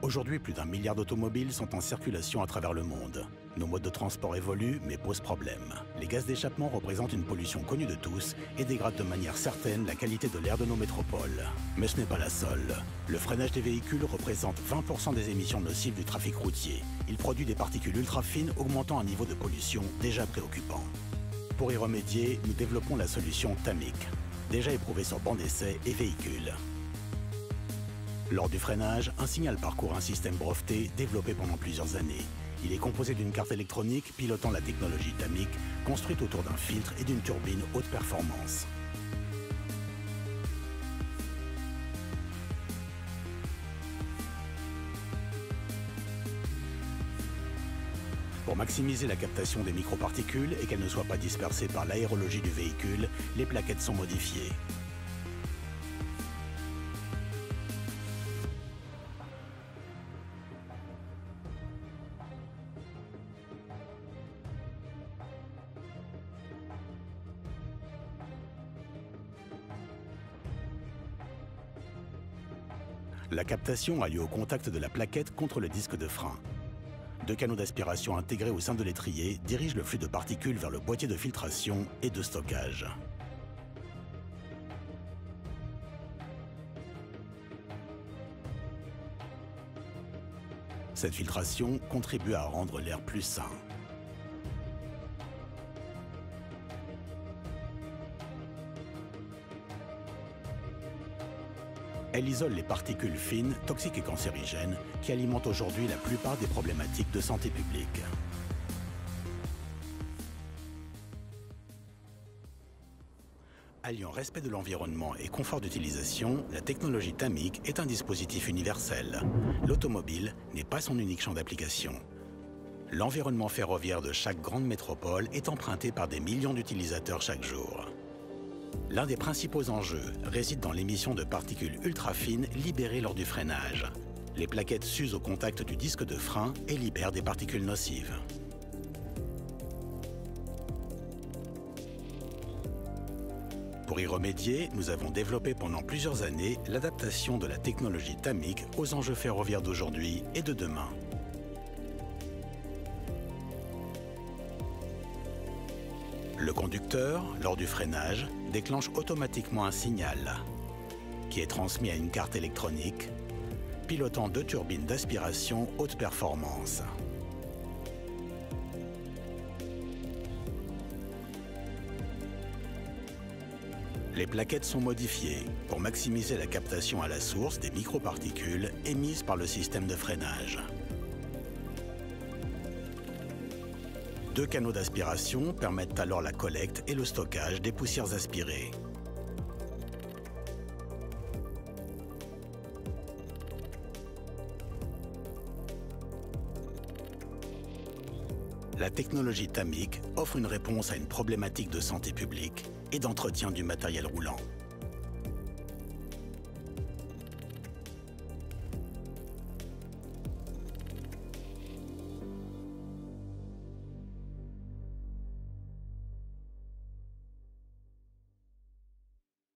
Aujourd'hui, plus d'1 milliard d'automobiles sont en circulation à travers le monde. Nos modes de transport évoluent, mais posent problème. Les gaz d'échappement représentent une pollution connue de tous et dégradent de manière certaine la qualité de l'air de nos métropoles. Mais ce n'est pas la seule. Le freinage des véhicules représente 20% des émissions nocives du trafic routier. Il produit des particules ultra fines, augmentant un niveau de pollution déjà préoccupant. Pour y remédier, nous développons la solution Tamic, déjà éprouvée sur bancs d'essai et véhicules. Lors du freinage, un signal parcourt un système breveté développé pendant plusieurs années. Il est composé d'une carte électronique pilotant la technologie Tamic, construite autour d'un filtre et d'une turbine haute performance. Pour maximiser la captation des microparticules et qu'elles ne soient pas dispersées par l'aérologie du véhicule, les plaquettes sont modifiées. La captation a lieu au contact de la plaquette contre le disque de frein. 2 canaux d'aspiration intégrés au sein de l'étrier dirigent le flux de particules vers le boîtier de filtration et de stockage. Cette filtration contribue à rendre l'air plus sain. Elle isole les particules fines, toxiques et cancérigènes qui alimentent aujourd'hui la plupart des problématiques de santé publique. Alliant respect de l'environnement et confort d'utilisation, la technologie Tamic est un dispositif universel. L'automobile n'est pas son unique champ d'application. L'environnement ferroviaire de chaque grande métropole est emprunté par des millions d'utilisateurs chaque jour. L'un des principaux enjeux réside dans l'émission de particules ultra fines libérées lors du freinage. Les plaquettes s'usent au contact du disque de frein et libèrent des particules nocives. Pour y remédier, nous avons développé pendant plusieurs années l'adaptation de la technologie Tamic aux enjeux ferroviaires d'aujourd'hui et de demain. Le conducteur, lors du freinage, déclenche automatiquement un signal qui est transmis à une carte électronique pilotant 2 turbines d'aspiration haute performance. Les plaquettes sont modifiées pour maximiser la captation à la source des microparticules émises par le système de freinage. 2 canaux d'aspiration permettent alors la collecte et le stockage des poussières aspirées. La technologie Tamic offre une réponse à une problématique de santé publique et d'entretien du matériel roulant.